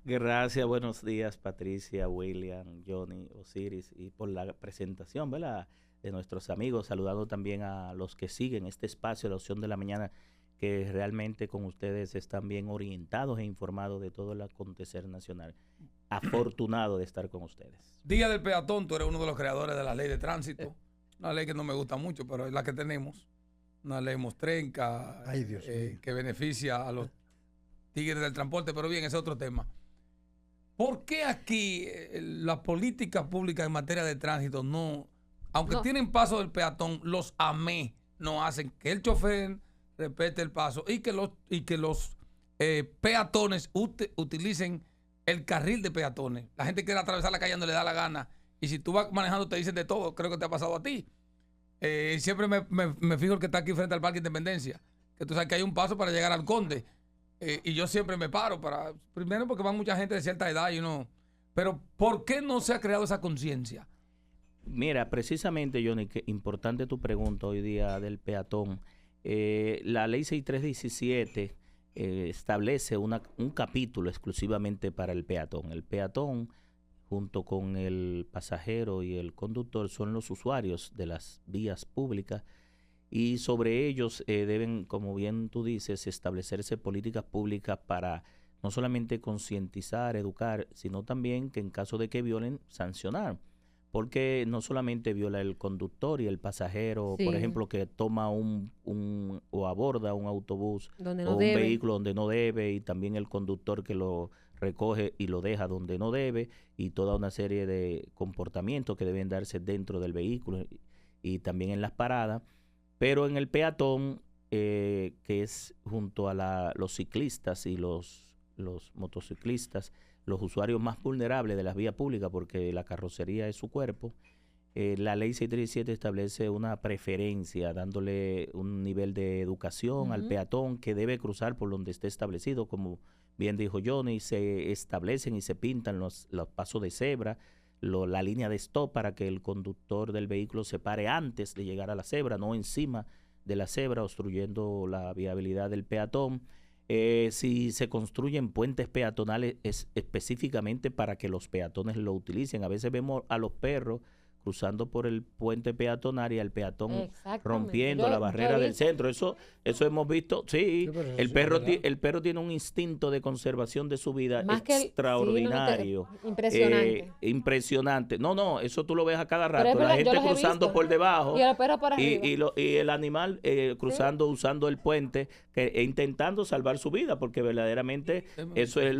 Gracias, buenos días Patricia, William, Johnny, Osiris y por la presentación, ¿verdad? De nuestros amigos, saludando también a los que siguen este espacio de la opción de la mañana, que realmente con ustedes están bien orientados e informados de todo el acontecer nacional. Afortunado de estar con ustedes. Día del Peatón, tú eres uno de los creadores de la ley de tránsito, una ley que no me gusta mucho, pero es la que tenemos, una ley mostrenca, Ay, Dios mío. que beneficia a los tigres del transporte, pero bien, ese es otro tema. ¿Por qué aquí las políticas públicas en materia de tránsito no, aunque tienen paso del peatón, los AME no hacen que el chofer respete el paso y que los peatones utilicen el carril de peatones? La gente quiere atravesar la calle donde le da la gana, y si tú vas manejando te dicen de todo. Creo que te ha pasado a ti. Siempre me fijo el que está aquí frente al Parque Independencia, que tú sabes que hay un paso para llegar al Conde. Y yo siempre me paro primero porque va mucha gente de cierta edad y uno. Pero ¿por qué no se ha creado esa conciencia? Mira, precisamente, Johnny, que importante tu pregunta hoy día del peatón. La ley 6317 establece un capítulo exclusivamente para el peatón. El peatón, junto con el pasajero y el conductor, son los usuarios de las vías públicas, y sobre ellos deben, como bien tú dices, establecerse políticas públicas para no solamente concientizar, educar, sino también que en caso de que violen, sancionar. Porque no solamente viola el conductor y el pasajero, por ejemplo, que toma o aborda un autobús o un vehículo donde no debe, y también el conductor que lo recoge y lo deja donde no debe, y toda una serie de comportamientos que deben darse dentro del vehículo y también en las paradas. Pero en el peatón, que es junto a los ciclistas y los motociclistas, los usuarios más vulnerables de las vías públicas, porque la carrocería es su cuerpo, la ley 637 establece una preferencia, dándole un nivel de educación al peatón que debe cruzar por donde esté establecido. Como bien dijo Johnny, se establecen y se pintan los pasos de cebra, la línea de stop, para que el conductor del vehículo se pare antes de llegar a la cebra, no encima de la cebra, obstruyendo la viabilidad del peatón. Si se construyen puentes peatonales, es específicamente para que los peatones lo utilicen. A veces vemos a los perros cruzando por el puente peatonal y al peatón rompiendo la barrera del centro. Eso hemos visto. Sí, el perro tiene un instinto de conservación de su vida extraordinario. Impresionante. No, eso tú lo ves a cada rato. La gente cruzando por debajo y el animal cruzando, usando el puente, intentando salvar su vida, porque verdaderamente eso es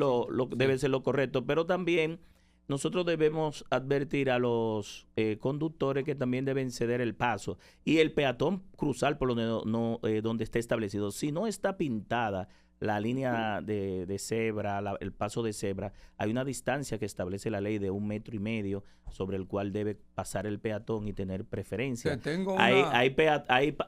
debe ser lo correcto. Pero también nosotros debemos advertir a los conductores que también deben ceder el paso y el peatón cruzar por donde esté establecido. Si no está pintada la línea de cebra, el paso de cebra, hay una distancia que establece la ley de 1,5 metros sobre el cual debe pasar el peatón y tener preferencia.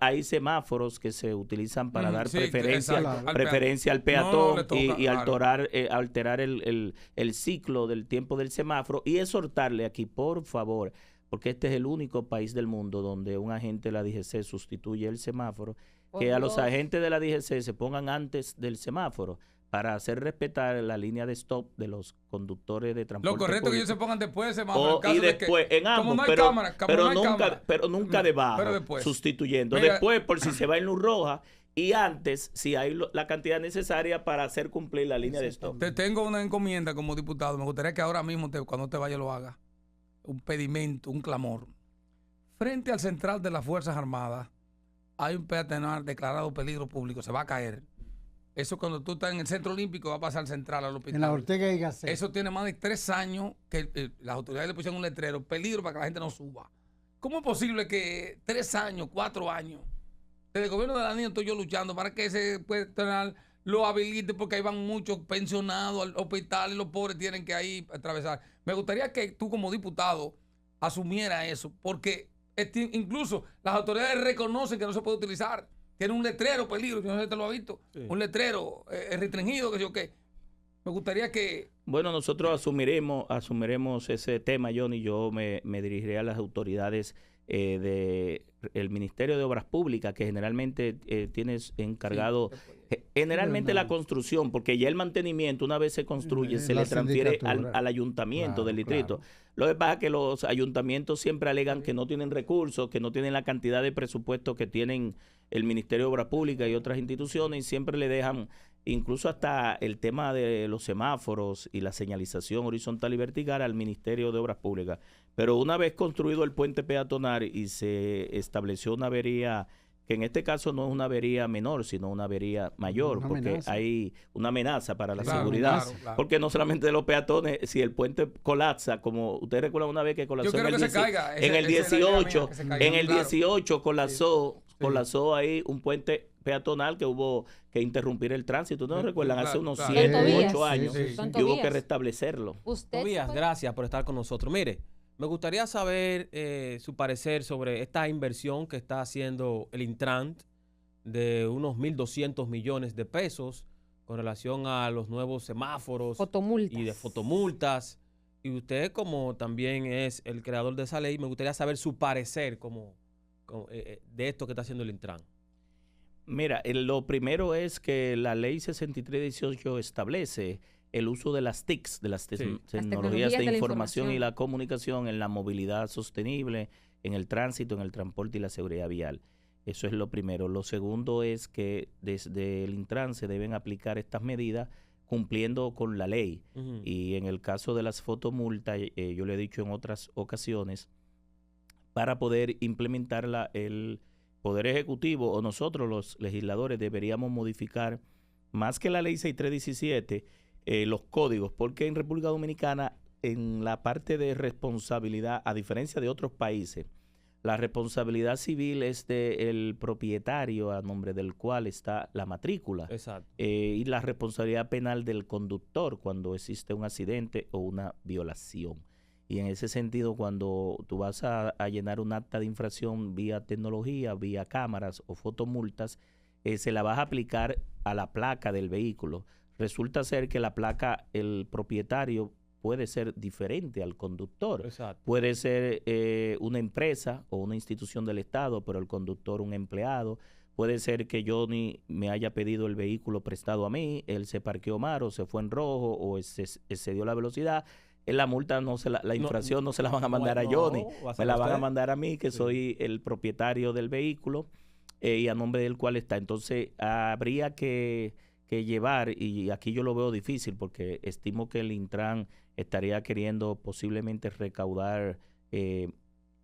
Hay semáforos que se utilizan para dar preferencia al peatón y alterar el ciclo del tiempo del semáforo, y exhortarle aquí, por favor, porque este es el único país del mundo donde un agente de la DGC sustituye el semáforo, que a los agentes de la DGC se pongan antes del semáforo para hacer respetar la línea de stop de los conductores de transporte público. Lo correcto es que ellos se pongan después del semáforo. Y después, en ambos, pero nunca debajo, sustituyendo. Después, por si se va en luz roja, y antes, si hay la cantidad necesaria para hacer cumplir la línea de stop. Te tengo una encomienda como diputado. Me gustaría que ahora mismo, cuando te vaya, lo haga. Un pedimento, un clamor. Frente al central de las Fuerzas Armadas hay un peatonal declarado peligro público, se va a caer. Eso cuando tú estás en el Centro Olímpico va a pasar al central, al hospital. En la Ortega y Gasset. Eso tiene más de 3 años que las autoridades le pusieron un letrero, peligro, para que la gente no suba. ¿Cómo es posible que 3 años, 4 años, desde el gobierno de Danilo estoy yo luchando para que ese peatonal lo habilite, porque ahí van muchos pensionados al hospital y los pobres tienen que ahí atravesar? Me gustaría que tú como diputado asumiera eso, porque incluso las autoridades reconocen que no se puede utilizar. Tiene un letrero peligro, yo no sé si te lo has visto, un letrero restringido, que yo qué. Me gustaría que... Bueno, nosotros asumiremos ese tema, Johnny. Yo me dirigiré a las autoridades el Ministerio de Obras Públicas, que generalmente tiene encargado generalmente la construcción, porque ya el mantenimiento, una vez se construye, se le transfiere al ayuntamiento del distrito. Lo que pasa es que los ayuntamientos siempre alegan que no tienen recursos, que no tienen la cantidad de presupuesto que tienen el Ministerio de Obras Públicas y otras instituciones, y siempre le dejan incluso hasta el tema de los semáforos y la señalización horizontal y vertical al Ministerio de Obras Públicas. Pero una vez construido el puente peatonal y se estableció una avería, que en este caso no es una avería menor, sino una avería mayor, porque hay una amenaza para la seguridad, porque no solamente de los peatones, si el puente colapsa, como ustedes recuerdan una vez que colapsó en el 18 colapsó ahí un puente peatonal que hubo que interrumpir el tránsito. ¿No recuerdan? Hace unos 7 u 8 años y hubo que restablecerlo. Tobías, gracias por estar con nosotros. Mire, me gustaría saber su parecer sobre esta inversión que está haciendo el Intrant de unos 1.200 millones de pesos con relación a los nuevos semáforos y de fotomultas. Y usted, como también es el creador de esa ley, me gustaría saber su parecer de esto que está haciendo el Intrant. Mira, lo primero es que la ley 6318 establece el uso de las TICs, de las tecnologías de información y la comunicación en la movilidad sostenible, en el tránsito, en el transporte y la seguridad vial. Eso es lo primero. Lo segundo es que desde el Intran se deben aplicar estas medidas cumpliendo con la ley. Y en el caso de las fotomultas, yo le he dicho en otras ocasiones, para poder implementarla, el Poder Ejecutivo o nosotros los legisladores deberíamos modificar más que la ley 6317, los códigos, porque en República Dominicana, en la parte de responsabilidad, a diferencia de otros países, la responsabilidad civil es del propietario a nombre del cual está la matrícula. Exacto. Y la responsabilidad penal del conductor cuando existe un accidente o una violación. Y en ese sentido, cuando tú vas a llenar un acta de infracción vía tecnología, vía cámaras o fotomultas, se la vas a aplicar a la placa del vehículo. Resulta ser que la placa, el propietario puede ser diferente al conductor. Exacto. Puede ser una empresa o una institución del Estado, pero el conductor un empleado. Puede ser que Johnny me haya pedido el vehículo prestado a mí, él se parqueó mal o se fue en rojo o excedió la velocidad. La multa la infracción no se la van a mandar a Johnny, me la van a mandar a mí, que soy el propietario del vehículo y a nombre del cual está. Entonces habría que llevar, y aquí yo lo veo difícil porque estimo que el Intran estaría queriendo posiblemente recaudar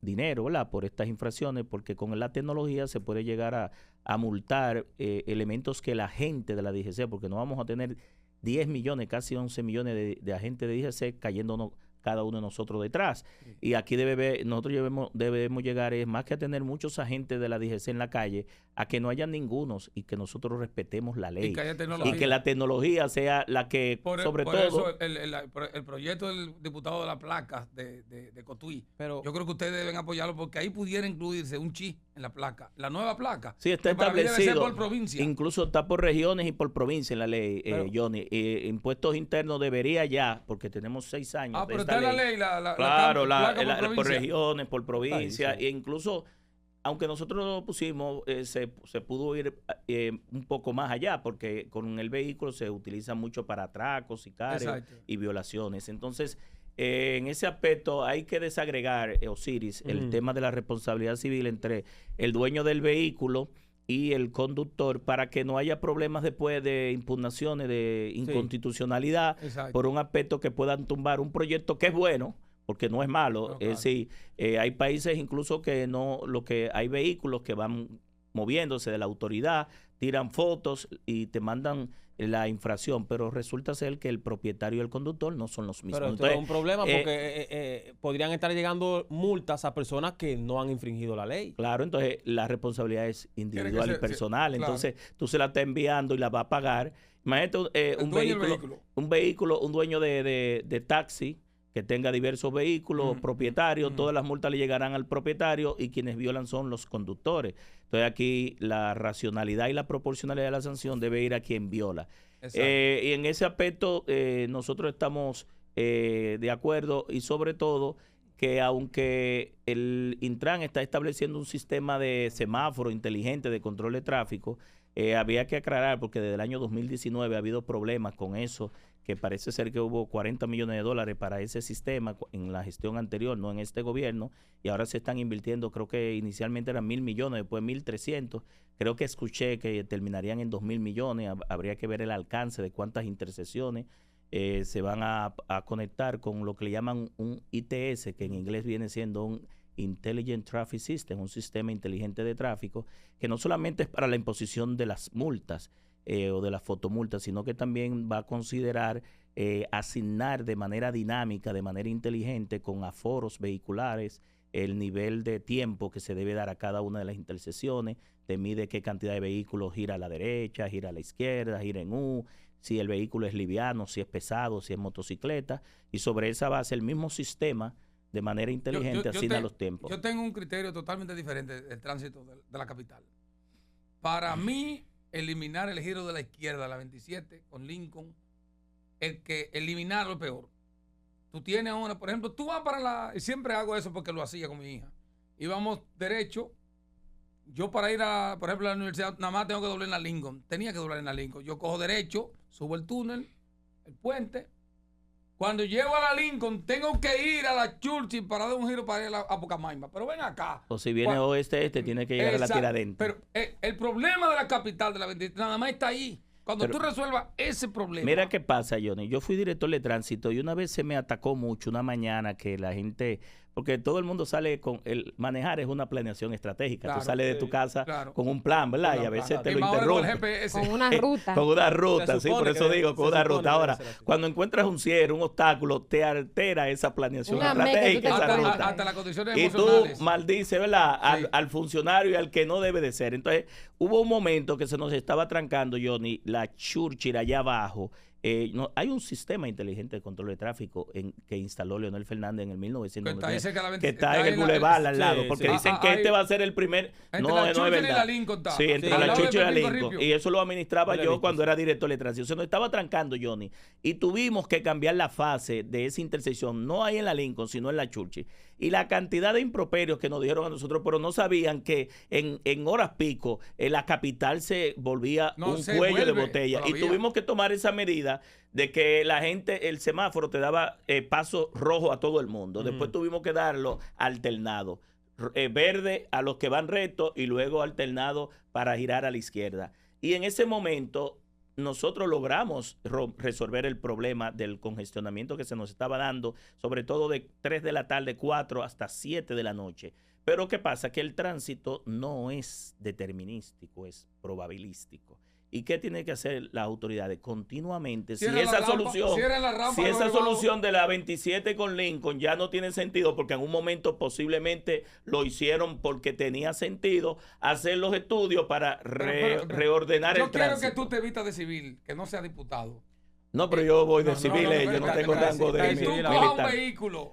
dinero, ¿verdad?, por estas infracciones, porque con la tecnología se puede llegar a multar elementos que la gente de la DGC, porque no vamos a tener 10 millones, casi 11 millones de agentes de DGC cayéndonos cada uno de nosotros detrás. Y aquí nosotros debemos llegar, más que a tener muchos agentes de la DGC en la calle, a que no haya ningunos y que nosotros respetemos la ley. Y que la tecnología sea la que, sobre todo... Eso, el proyecto del diputado de la placa de Cotuí, pero yo creo que ustedes deben apoyarlo porque ahí pudiera incluirse un chip en la placa, la nueva placa. Sí, está establecido. Por provincia. Incluso está por regiones y por provincia en la ley, Johnny. Impuestos internos debería ya, porque tenemos 6 años de esta ley. Claro, por regiones, por provincia, e incluso, aunque nosotros lo pusimos, se pudo ir un poco más allá, porque con el vehículo se utiliza mucho para atracos, sicarios y violaciones. Entonces, en ese aspecto hay que desagregar, Osiris, el tema de la responsabilidad civil entre el dueño del vehículo y el conductor, para que no haya problemas después de impugnaciones de inconstitucionalidad por un aspecto que puedan tumbar un proyecto que es bueno, porque no es malo. Es decir, hay países incluso que hay vehículos que van moviéndose de la autoridad, tiran fotos y te mandan la infracción, pero resulta ser que el propietario y el conductor no son los mismos. Pero esto es un problema porque podrían estar llegando multas a personas que no han infringido la ley. Claro, entonces la responsabilidad es individual y personal. Entonces tú se la estás enviando y la vas a pagar. Imagínate un dueño de taxi que tenga diversos vehículos, propietarios, todas las multas le llegarán al propietario y quienes violan son los conductores. Entonces aquí la racionalidad y la proporcionalidad de la sanción debe ir a quien viola. Y en ese aspecto nosotros estamos de acuerdo, y sobre todo que aunque el Intran está estableciendo un sistema de semáforo inteligente de control de tráfico, había que aclarar porque desde el año 2019 ha habido problemas con eso, que parece ser que hubo 40 millones de dólares para ese sistema en la gestión anterior, no en este gobierno, y ahora se están invirtiendo, creo que inicialmente eran 1.000 millones, después 1.300, creo que escuché que terminarían en 2.000 millones, habría que ver el alcance de cuántas intersecciones se van a conectar con lo que le llaman un ITS, que en inglés viene siendo un Intelligent Traffic System, un sistema inteligente de tráfico, que no solamente es para la imposición de las multas o de las fotomultas, sino que también va a considerar asignar de manera dinámica, de manera inteligente, con aforos vehiculares, el nivel de tiempo que se debe dar a cada una de las intersecciones, te mide qué cantidad de vehículos gira a la derecha, gira a la izquierda, gira en U, si el vehículo es liviano, si es pesado, si es motocicleta, y sobre esa base el mismo sistema de manera inteligente asigna los tiempos. Yo tengo un criterio totalmente diferente del tránsito de la capital. Para mí, eliminar el giro de la izquierda, la 27, con Lincoln, eliminarlo es peor. Tú tienes ahora, por ejemplo, tú vas para y siempre hago eso porque lo hacía con mi hija. Íbamos derecho. Yo para ir por ejemplo, a la universidad, nada más tengo que doblar en la Lincoln. Tenía que doblar en la Lincoln. Yo cojo derecho, subo el túnel, el puente. Cuando llego a la Lincoln, tengo que ir a la Churchill para dar un giro para ir a Pucamaima. Pero ven acá. O si viene oeste-este, tiene que llegar a la Tiradentes. Pero el problema de la capital de la 23 nada más está ahí. Cuando tú resuelvas ese problema. Mira qué pasa, Johnny. Yo fui director de tránsito y una vez se me atacó mucho una mañana que la gente... Porque todo el mundo sale con... Manejar es una planeación estratégica. Claro, tú sales de tu casa con un plan, ¿verdad? Y a veces te lo interrumpen. Con una ruta. Con una ruta, sí, por eso digo, con una ruta. Ahora, cuando encuentras un cierre, un obstáculo, te altera esa planeación estratégica, esa ruta. Hasta las condiciones emocionales. Y tú maldices, ¿verdad? Sí. Al funcionario y al que no debe de ser. Entonces, hubo un momento que se nos estaba trancando, Johnny, la Churchill allá abajo. Hay un sistema inteligente de control de tráfico que instaló Leonel Fernández en el 1990 que está en el Boulevard al lado, porque dicen que este va a ser el primer... No es verdad. Sí, entre la Churchill y la Lincoln. Y eso lo administraba yo cuando era director de tránsito. Se nos estaba trancando, Johnny, y tuvimos que cambiar la fase de esa intersección, no ahí en la Lincoln, sino en la Churchill. Y la cantidad de improperios que nos dijeron a nosotros, pero no sabían que en horas pico la capital se volvía un cuello de botella. Todavía. Y tuvimos que tomar esa medida de que la gente, el semáforo te daba paso rojo a todo el mundo. Después tuvimos que darlo alternado. Verde a los que van recto y luego alternado para girar a la izquierda. Y en ese momento nosotros logramos resolver el problema del congestionamiento que se nos estaba dando, sobre todo de 3 de la tarde, 4 hasta 7 de la noche. Pero ¿qué pasa? Que el tránsito no es determinístico, es probabilístico. ¿Y qué tienen que hacer las autoridades? Continuamente, si esa solución de la 27 con Lincoln ya no tiene sentido, porque en un momento posiblemente lo hicieron porque tenía sentido, hacer los estudios para reordenar el tránsito. Yo quiero que tú te vistas de civil, que no sea diputado. No, pero yo voy de civil, yo no tengo rango de militar. Si tú cojas un vehículo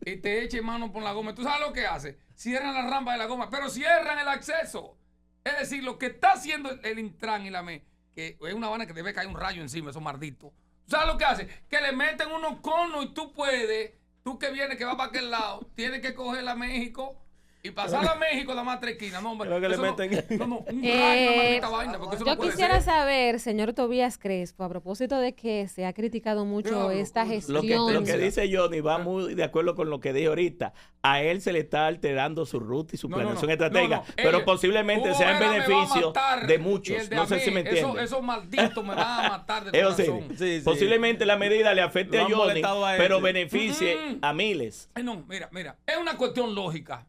y te eches mano por la goma, ¿tú sabes lo que hace? Cierran la rampa de la goma, pero cierran el acceso. Es decir, lo que está haciendo el Intran y la ME, que es una vaina que debe caer un rayo encima, esos malditos. ¿Sabes lo que hace? Que le meten unos conos y tú que vienes, que va para aquel lado, tienes que coger a México y pasar a México la más tres esquinas. No, hombre, que le meten. Un rayo, una vaina, porque eso yo no puede quisiera ser. saber, señor Tobías Crespo, a propósito de que se ha criticado mucho esta gestión. Lo que dice Johnny va muy de acuerdo con lo que dije ahorita. A él se le está alterando su ruta y su planeación estratégica, pero posiblemente sea en beneficio de muchos. No sé si me entienden. Esos malditos me van a matar de corazón. Sí. Posiblemente la medida le afecte a Johnny, pero beneficie a miles. No, mira, es una cuestión lógica.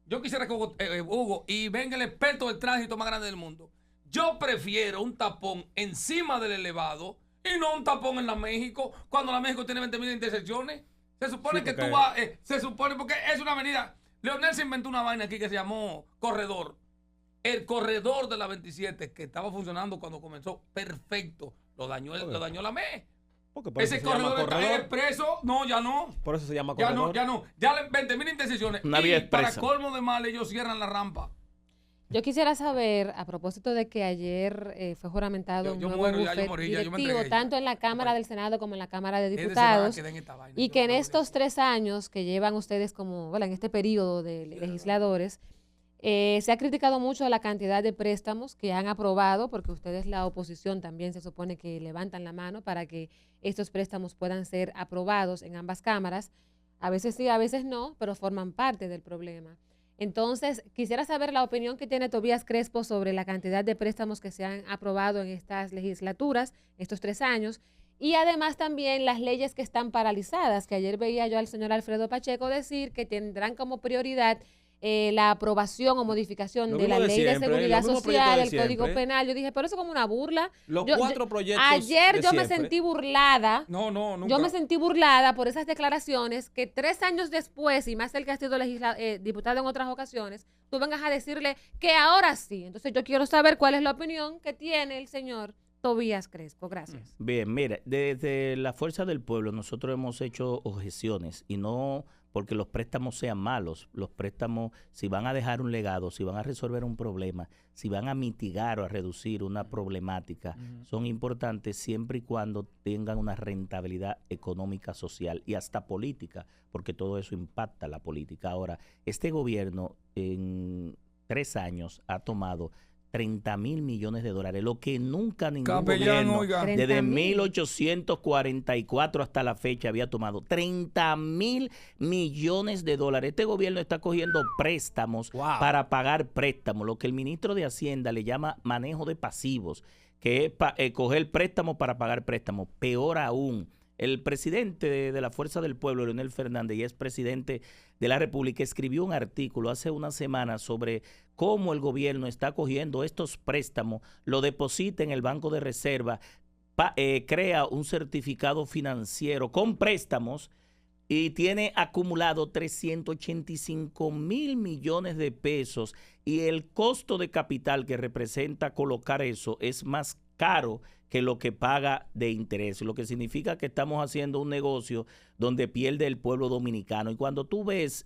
Yo quisiera que Hugo, y venga el experto del tránsito más grande del mundo. Yo prefiero un tapón encima del elevado y no un tapón en la México, cuando la México tiene 20.000 intersecciones. Se supone que tú vas, porque es una avenida. Leonel se inventó una vaina aquí que se llamó corredor. El corredor de la 27, que estaba funcionando cuando comenzó, perfecto. Lo dañó la ME. Ese corredor está expreso. No, ya no. Por eso se llama corredor. Ya no. Ya 20.000 intersecciones. Una vía expresa. Para colmo de mal, ellos cierran la rampa. Yo quisiera saber, a propósito de que ayer fue juramentado un nuevo bufete directivo, tanto en la Cámara del Senado como en la Cámara de Diputados, y que en estos 3 años que llevan ustedes como, bueno, en este periodo de legisladores, se ha criticado mucho la cantidad de préstamos que han aprobado, porque ustedes, la oposición, también se supone que levantan la mano para que estos préstamos puedan ser aprobados en ambas cámaras. A veces sí, a veces no, pero forman parte del problema. Entonces, quisiera saber la opinión que tiene Tobías Crespo sobre la cantidad de préstamos que se han aprobado en estas legislaturas, estos 3 años, y además también las leyes que están paralizadas, que ayer veía yo al señor Alfredo Pacheco decir que tendrán como prioridad la aprobación o modificación de la Ley de Seguridad Social, el Código Penal. Yo dije, pero eso es como una burla. Los 4 proyectos ayer yo me siempre. Sentí burlada. No, nunca. Yo me sentí burlada por esas declaraciones que 3 años después, y más el que ha sido diputado en otras ocasiones, tú vengas a decirle que ahora sí. Entonces yo quiero saber cuál es la opinión que tiene el señor Tobías Crespo. Gracias. Bien, mira, desde la Fuerza del Pueblo nosotros hemos hecho objeciones, y no porque los préstamos sean malos. Los préstamos, si van a dejar un legado, si van a resolver un problema, si van a mitigar o a reducir una problemática, son importantes siempre y cuando tengan una rentabilidad económica, social y hasta política, porque todo eso impacta la política. Ahora, este gobierno en 3 años ha tomado 30,000 millones de dólares, lo que nunca ningún gobierno desde 1844 hasta la fecha había tomado. 30,000 millones de dólares. Este gobierno está cogiendo préstamos para pagar préstamos, lo que el ministro de Hacienda le llama manejo de pasivos, que es coger préstamos para pagar préstamos. Peor aún, el presidente de la Fuerza del Pueblo, Leonel Fernández, y es presidente de la República, escribió un artículo hace una semana sobre cómo el gobierno está cogiendo estos préstamos, lo deposita en el Banco de Reserva, crea un certificado financiero con préstamos y tiene acumulado 385,000 millones de pesos, y el costo de capital que representa colocar eso es más caro que lo que paga de interés, lo que significa que estamos haciendo un negocio donde pierde el pueblo dominicano. Y cuando tú ves,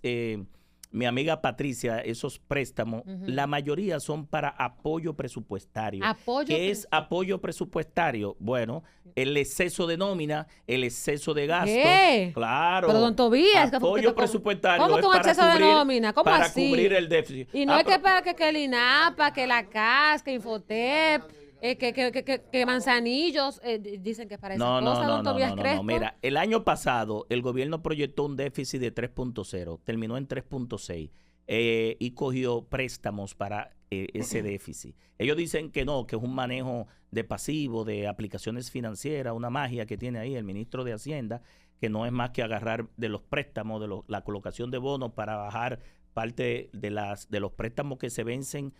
mi amiga Patricia, esos préstamos, la mayoría son para apoyo presupuestario. ¿Qué es apoyo presupuestario? Bueno, el exceso de nómina, el exceso de gasto. ¿Qué? Claro. Pero don Tobías, apoyo presupuestario. ¿Cómo con exceso de nómina? ¿Cómo para así? Cubrir el déficit. Y no es que para que el INAPA, que la CAS, que Infotep, que Manzanillos dicen que para esa cosa, don Tobías Crespo. Mira, el año pasado el gobierno proyectó un déficit de 3.0, terminó en 3.6 y cogió préstamos para ese déficit. Ellos dicen que no, que es un manejo de pasivo, de aplicaciones financieras, una magia que tiene ahí el ministro de Hacienda, que no es más que agarrar de los préstamos, de la colocación de bonos para bajar parte de los préstamos que se vencen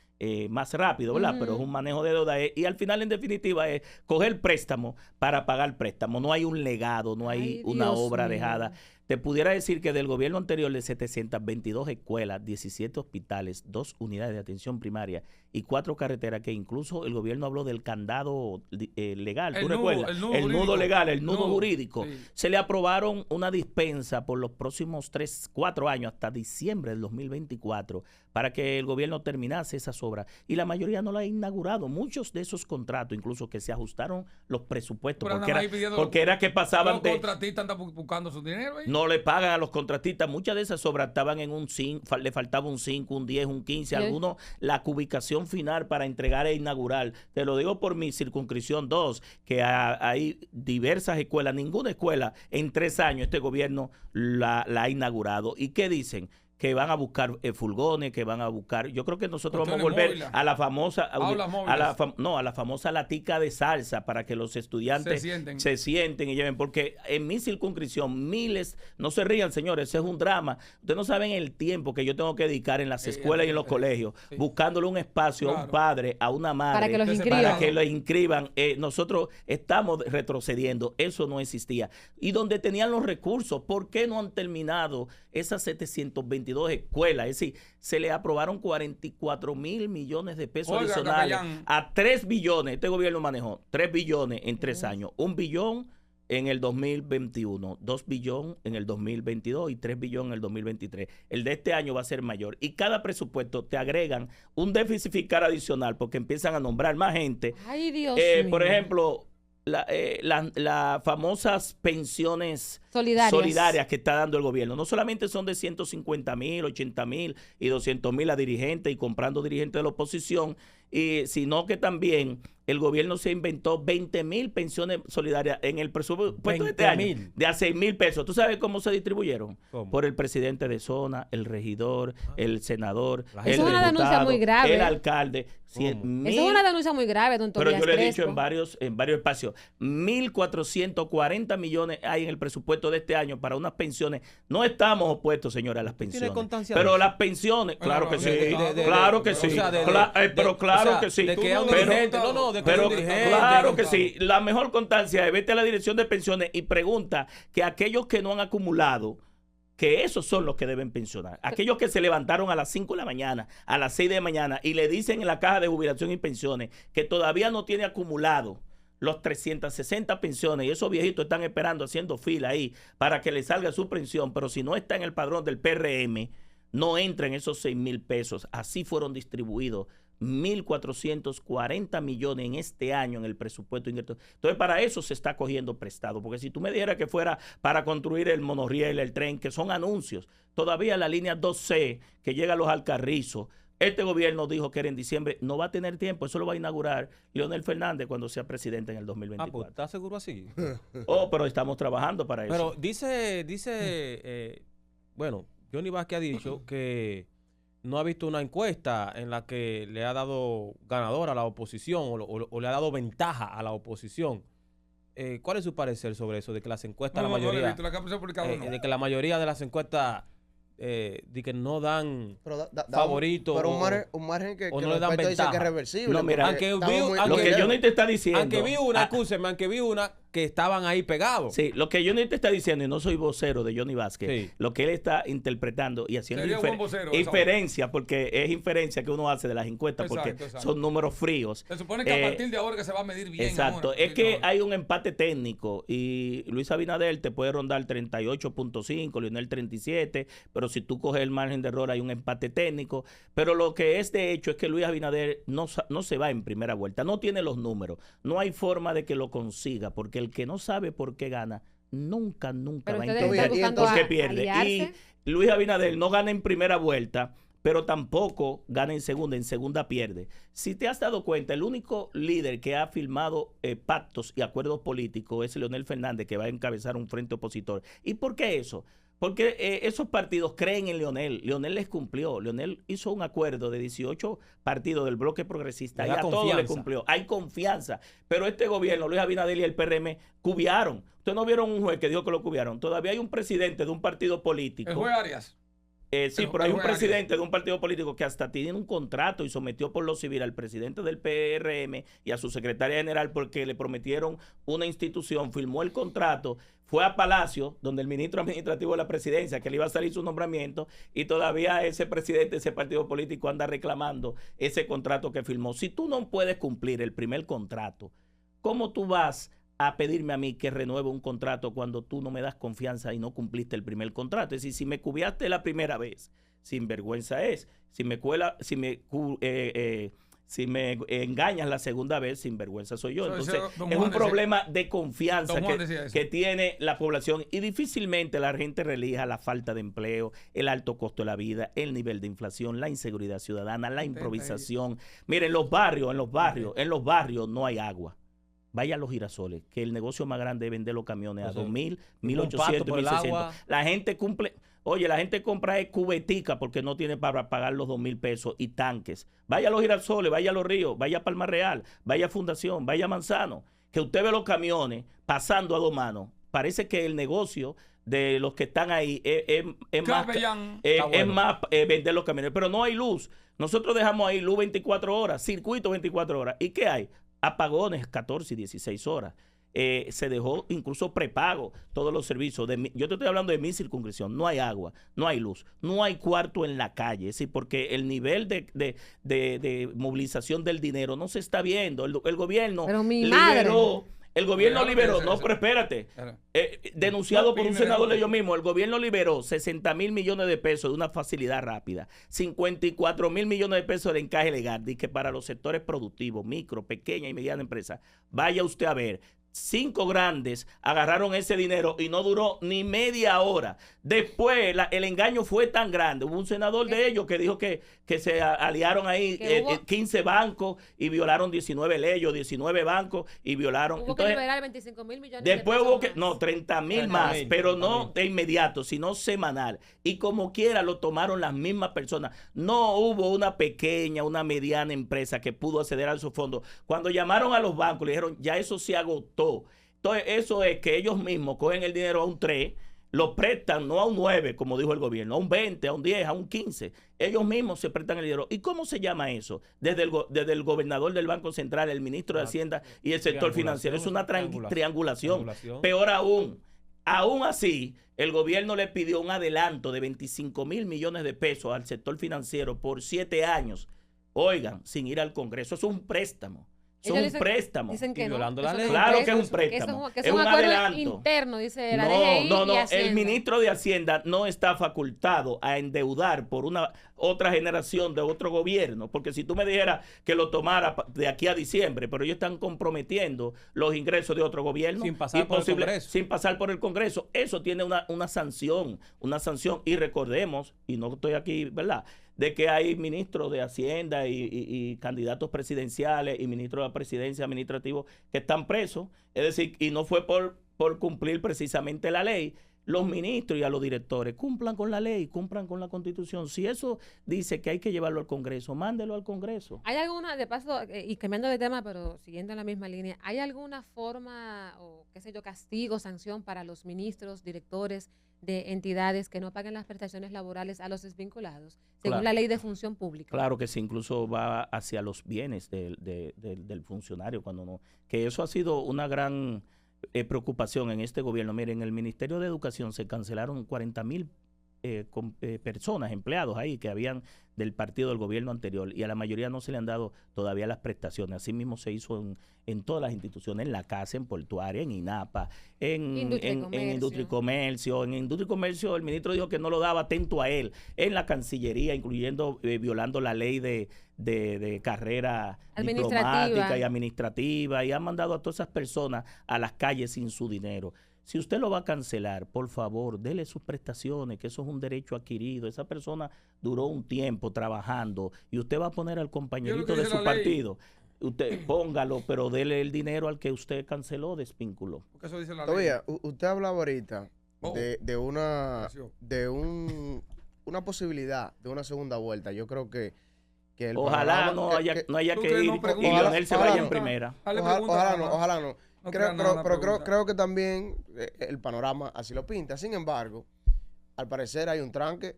más rápido, ¿verdad? Pero es un manejo de deuda y al final, en definitiva, es coger préstamo para pagar préstamo. No hay un legado, no hay una obra dejada. Te pudiera decir que del gobierno anterior, de 722 escuelas, 17 hospitales, 2 unidades de atención primaria y 4 carreteras, que incluso el gobierno habló del candado legal, ¿tú recuerdas? El nudo legal, el nudo jurídico. Sí. Se le aprobaron una dispensa por los próximos 4 años, hasta diciembre del 2024, para que el gobierno terminase esas obras. Y la mayoría no la ha inaugurado. Muchos de esos contratos, incluso que se ajustaron los presupuestos, porque era que pasaban de... Los contratistas andan buscando su dinero ahí. No le pagan a los contratistas. Muchas de esas obras estaban en un 5, le faltaba un 5, un 10, un 15. Algunos, la cubicación final para entregar e inaugurar. Te lo digo por mi circunscripción 2, que hay diversas escuelas. Ninguna escuela en 3 años este gobierno la ha inaugurado. ¿Y qué dicen? Que van a buscar furgones, que van a buscar... Yo creo que nosotros vamos a volver a la famosa... a la famosa latica de salsa, para que los estudiantes se sienten y lleven. Porque en mi circunscripción, miles... No se rían, señores, ese es un drama. Ustedes no saben el tiempo que yo tengo que dedicar en las escuelas y en los colegios, buscándole un espacio a un padre, a una madre, para que los inscriban. Nosotros estamos retrocediendo. Eso no existía. Y donde tenían los recursos, ¿por qué no han terminado esas 722 escuelas? Es decir, se le aprobaron 44,000 millones de pesos adicionales a 3 billones. Este gobierno manejó 3 billones en 3 años. 1 billón en el 2021, 2 billones en el 2022 y 3 billones en el 2023. El de este año va a ser mayor. Y cada presupuesto te agregan un déficit fiscal adicional porque empiezan a nombrar más gente. Ay, Dios mío. Por ejemplo, las famosas pensiones solidarias que está dando el gobierno. No solamente son de 150,000, 80,000 y 200,000 a dirigentes y comprando dirigentes de la oposición, sino que también el gobierno se inventó 20,000 pensiones solidarias en el presupuesto de este año, de a 6,000 pesos. ¿Tú sabes cómo se distribuyeron? ¿Cómo? Por el presidente de zona, el regidor, el senador, el es una denuncia muy grave, el alcalde. Eso es una denuncia muy grave, don Tobías. Pero yo le he dicho en varios espacios, 1.440 millones hay en el presupuesto de este año para unas pensiones. No estamos opuestos, señora, a las pensiones. Pero las pensiones, claro que sí, claro que sí. Pero claro que sí. Pero claro que sí. La mejor constancia es vete a la dirección de pensiones y pregunta que aquellos que no han acumulado, que esos son los que deben pensionar. Aquellos que se levantaron a las 5 de la mañana, a las 6 de la mañana y le dicen en la caja de jubilación y pensiones que todavía no tiene acumulado los 360 pensiones y esos viejitos están esperando haciendo fila ahí para que le salga su pensión, pero si no está en el padrón del PRM, no entra en esos 6,000 pesos. Así fueron distribuidos 1.440 millones en este año en el presupuesto ingreso. Entonces, para eso se está cogiendo prestado, porque si tú me dijeras que fuera para construir el monorriel, el tren, que son anuncios, todavía la línea 2C que llega a los Alcarrizos, este gobierno dijo que era en diciembre, no va a tener tiempo, eso lo va a inaugurar Leonel Fernández cuando sea presidente en el 2024. Pues, ¿estás seguro así? Pero estamos trabajando para eso. Pero bueno, Johnny Vázquez ha dicho que no ha visto una encuesta en la que le ha dado ganador a la oposición o le ha dado ventaja a la oposición. ¿Cuál es su parecer sobre eso? De que las encuestas, de que la mayoría de las encuestas de que no dan favoritos. Pero un margen que no le dan ventaja. Dice que es reversible. No, mira, lo que Johnny te está diciendo. Aunque vi una que estaban ahí pegados. Sí, lo que Johnny te está diciendo, y no soy vocero de Johnny Vázquez, sí, lo que él está interpretando y haciendo inferencia, porque es inferencia que uno hace de las encuestas, porque son números fríos. Se supone que a partir de ahora que se va a medir bien. Exacto, ahora, es que hay un empate técnico y Luis Abinader te puede rondar 38.5, Leonel 37, pero si tú coges el margen de error hay un empate técnico, pero lo que es de hecho es que Luis Abinader no se va en primera vuelta, no tiene los números, no hay forma de que lo consiga, porque el que no sabe por qué gana, nunca va a entender por qué pierde. Y Luis Abinader no gana en primera vuelta, pero tampoco gana en segunda pierde. Si te has dado cuenta, el único líder que ha firmado pactos y acuerdos políticos es Leonel Fernández, que va a encabezar un frente opositor. ¿Y por qué eso? Porque esos partidos creen en Leonel. Leonel les cumplió. Leonel hizo un acuerdo de 18 partidos del bloque progresista y a todos le cumplió. Hay confianza. Pero este gobierno, Luis Abinader y el PRM, cubiaron. Ustedes no vieron un juez que dijo que lo cubiaron. Todavía hay un presidente de un partido político. ¿El juez Arias? Sí, pero hay un presidente de un partido político que hasta tiene un contrato y sometió por lo civil al presidente del PRM y a su secretaria general porque le prometieron una institución, firmó el contrato, fue a Palacio, donde el ministro administrativo de la presidencia, que le iba a salir su nombramiento, y todavía ese presidente de ese partido político anda reclamando ese contrato que firmó. Si tú no puedes cumplir el primer contrato, ¿cómo tú vas a pedirme a mí que renueve un contrato cuando tú no me das confianza y no cumpliste el primer contrato? Es decir, si me cubiaste la primera vez, sinvergüenza es. Si me engañas la segunda vez, sinvergüenza soy yo. Entonces, es un problema de confianza que tiene la población y difícilmente la gente relija la falta de empleo, el alto costo de la vida, el nivel de inflación, la inseguridad ciudadana, la improvisación. Miren, en los barrios no hay agua. Vaya a los Girasoles, que el negocio más grande es vender los camiones a 2,000, 1,800, 1,600. La gente compra cubetica porque no tiene para pagar los 2,000 pesos y tanques. Vaya a los Girasoles, vaya a Los Ríos, vaya a Palma Real, vaya a Fundación, vaya a Manzano, que usted ve los camiones pasando a dos manos. Parece que el negocio de los que están ahí es más vender los camiones, pero no hay luz. Nosotros dejamos ahí luz 24 horas, circuito 24 horas. ¿Y qué hay? Apagones 14 y 16 horas. Se dejó incluso prepago todos los servicios. Yo te estoy hablando de mi circunscripción. No hay agua, no hay luz, no hay cuarto en la calle. ¿Sí? Porque el nivel de movilización del dinero no se está viendo. El gobierno El gobierno liberó, no, pero espérate, denunciado por un senador de ellos mismos, el gobierno liberó 60 mil millones de pesos de una facilidad rápida, 54 mil millones de pesos de encaje legal, y que para los sectores productivos, micro, pequeña y mediana empresa, vaya usted a ver. 5 grandes agarraron ese dinero y no duró ni media hora. Después el engaño fue tan grande. Hubo un senador de ellos que dijo que se aliaron ahí 15 bancos y violaron 19 leyes, 19 bancos y violaron. Hubo que liberar 25 mil millones después de pesos hubo que, no, 30 mil más, pero no de inmediato, sino semanal. Y como quiera lo tomaron las mismas personas. No hubo una pequeña, una mediana empresa que pudo acceder a esos fondos. Cuando llamaron a los bancos, le dijeron, ya eso se agotó. Entonces, eso es que ellos mismos cogen el dinero a un 3, lo prestan no a un 9, como dijo el gobierno, a un 20, a un 10, a un 15. Ellos mismos se prestan el dinero. ¿Y cómo se llama eso? Desde el gobernador del Banco Central, el ministro de Hacienda y el sector financiero. Es una triangulación. Peor aún. Aún así, el gobierno le pidió un adelanto de 25 mil millones de pesos al sector financiero por 7 años. Oigan, sin ir al Congreso. Eso es un préstamo. Es un préstamo. Dicen que violando la ley. Claro que es un préstamo. Que es un adelanto interno, dice la DGI. No, el ministro de Hacienda no está facultado a endeudar por una otra generación de otro gobierno, porque si tú me dijeras que lo tomara de aquí a diciembre, pero ellos están comprometiendo los ingresos de otro gobierno sin pasar por el Congreso. Sin pasar por el Congreso, eso tiene una sanción, y recordemos, y no estoy aquí, ¿verdad?, de que hay ministros de Hacienda y candidatos presidenciales y ministros de la presidencia administrativos que están presos, es decir, y no fue por cumplir precisamente la ley. Los ministros y a los directores cumplan con la ley, cumplan con la Constitución. Si eso dice que hay que llevarlo al Congreso, mándelo al Congreso. ¿Hay alguna, de paso, y cambiando de tema, pero siguiendo en la misma línea, hay alguna forma o, qué sé yo, castigo, sanción para los ministros, directores de entidades que no paguen las prestaciones laborales a los desvinculados, según la ley de función pública? Claro que sí, incluso va hacia los bienes del funcionario, cuando no, que eso ha sido una gran preocupación en este gobierno. Miren, en el Ministerio de Educación se cancelaron 40,000 personas, empleados ahí que habían del partido del gobierno anterior, y a la mayoría no se le han dado todavía las prestaciones. Así mismo se hizo en todas las instituciones, en la CASA, en Portuaria, en INAPA, en Industria y Comercio. En Industria y Comercio el ministro dijo que no lo daba, atento a él, en la Cancillería, incluyendo violando la ley de carrera diplomática y administrativa, y han mandado a todas esas personas a las calles sin su dinero. Si usted lo va a cancelar, por favor, dele sus prestaciones, que eso es un derecho adquirido. Esa persona duró un tiempo trabajando y usted va a poner al compañerito de su partido. Usted póngalo, pero dele el dinero al que usted canceló, desvinculó. Porque eso dice la ley. Todavía, usted hablaba ahorita de una posibilidad de una segunda vuelta. Yo creo que el ojalá no haya que ir y Leonel se vaya en primera. Ojalá no. Creo que también el panorama así lo pinta. Sin embargo, al parecer hay un tranque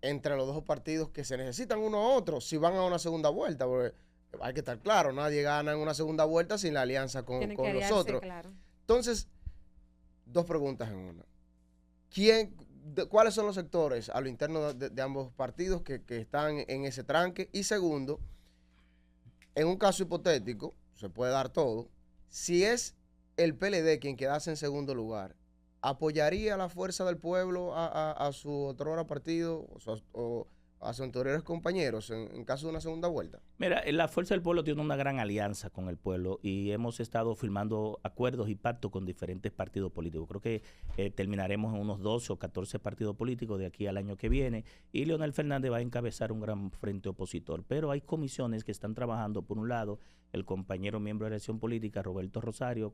entre los dos partidos que se necesitan uno a otro si van a una segunda vuelta. Porque hay que estar claro, nadie gana en una segunda vuelta sin la alianza con los otros. Claro. Entonces, dos preguntas en una. ¿Cuáles son los sectores a lo interno de ambos partidos que están en ese tranque? Y segundo, en un caso hipotético, se puede dar todo, si es el PLD quien quedase en segundo lugar, ¿apoyaría a la Fuerza del Pueblo a su otrora partido o a sus anteriores compañeros en caso de una segunda vuelta? Mira, la Fuerza del Pueblo tiene una gran alianza con el pueblo y hemos estado firmando acuerdos y pactos con diferentes partidos políticos. Creo que terminaremos en unos 12 o 14 partidos políticos de aquí al año que viene, y Leonel Fernández va a encabezar un gran frente opositor. Pero hay comisiones que están trabajando, por un lado, el compañero miembro de Elección Política, Roberto Rosario,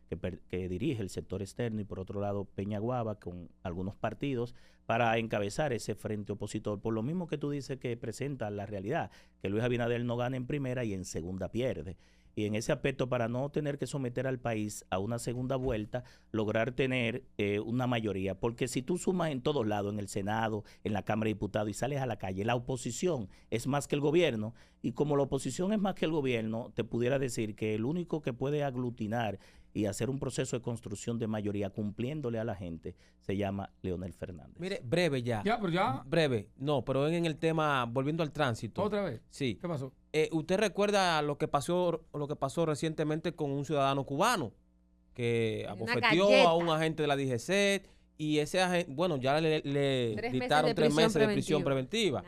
que dirige el sector externo, y por otro lado Peña Guava, con algunos partidos, para encabezar ese frente opositor. Por lo mismo que tú dices que presenta la realidad, que Luis Abinader no gana en primera y en segunda pierde. Y en ese aspecto, para no tener que someter al país a una segunda vuelta, lograr tener una mayoría. Porque si tú sumas en todos lados, en el Senado, en la Cámara de Diputados, y sales a la calle, la oposición es más que el gobierno. Y como la oposición es más que el gobierno, te pudiera decir que el único que puede aglutinar y hacer un proceso de construcción de mayoría cumpliéndole a la gente se llama Leonel Fernández. Mire, breve ya. Ya, pero ya. Breve. No, pero en el tema, volviendo al tránsito. ¿Otra vez? Sí. ¿Qué pasó? ¿Usted recuerda lo que pasó recientemente con un ciudadano cubano que abofeteó a un agente de la DGC y ese agente, bueno, ya le dictaron 3 meses de prisión preventiva.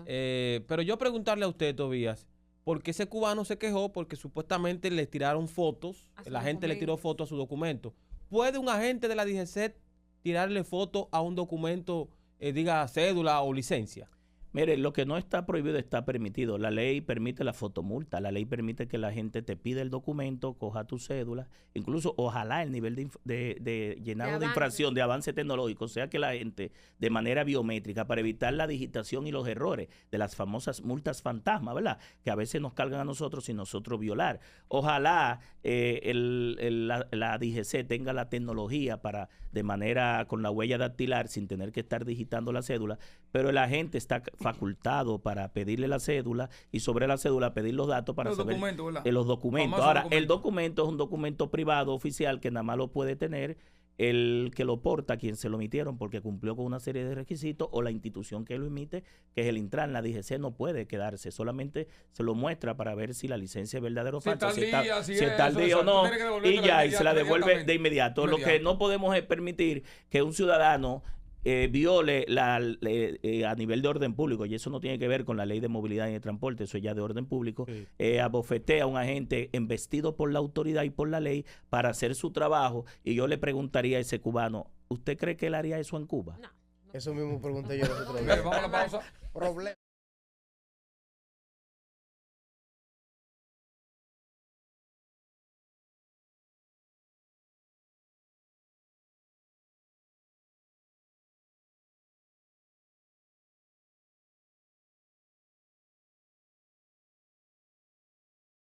Pero yo preguntarle a usted, Tobías, ¿por qué ese cubano se quejó? Porque supuestamente le tiraron fotos, la gente le tiró fotos a su documento. ¿Puede un agente de la DGC tirarle fotos a un documento, diga cédula o licencia? Mire, lo que no está prohibido está permitido. La ley permite la fotomulta, la ley permite que la gente te pida el documento, coja tu cédula, incluso ojalá el nivel de llenado de infracción, de avance tecnológico, sea que la gente de manera biométrica para evitar la digitación y los errores de las famosas multas fantasma, ¿verdad? Que a veces nos cargan a nosotros sin nosotros violar. Ojalá la DGC tenga la tecnología para de manera con la huella dactilar sin tener que estar digitando la cédula, pero el agente está facultado para pedirle la cédula y sobre la cédula pedir los datos para saber los documentos. Ahora, el documento es un documento privado oficial que nada más lo puede tener el que lo porta, quien se lo emitieron porque cumplió con una serie de requisitos, o la institución que lo emite, que es el Intran. La DGC no puede quedarse, solamente se lo muestra para ver si la licencia es verdadera o falsa, si está al día o no, y ya, y se la devuelve de inmediato. Lo que no podemos es permitir que un ciudadano viole a nivel de orden público, y eso no tiene que ver con la ley de movilidad y de transporte, eso es ya de orden público, abofetea a un agente embestido por la autoridad y por la ley para hacer su trabajo. Y yo le preguntaría a ese cubano, ¿usted cree que él haría eso en Cuba? No. Eso mismo pregunté yo el otro día. Vamos a la pausa.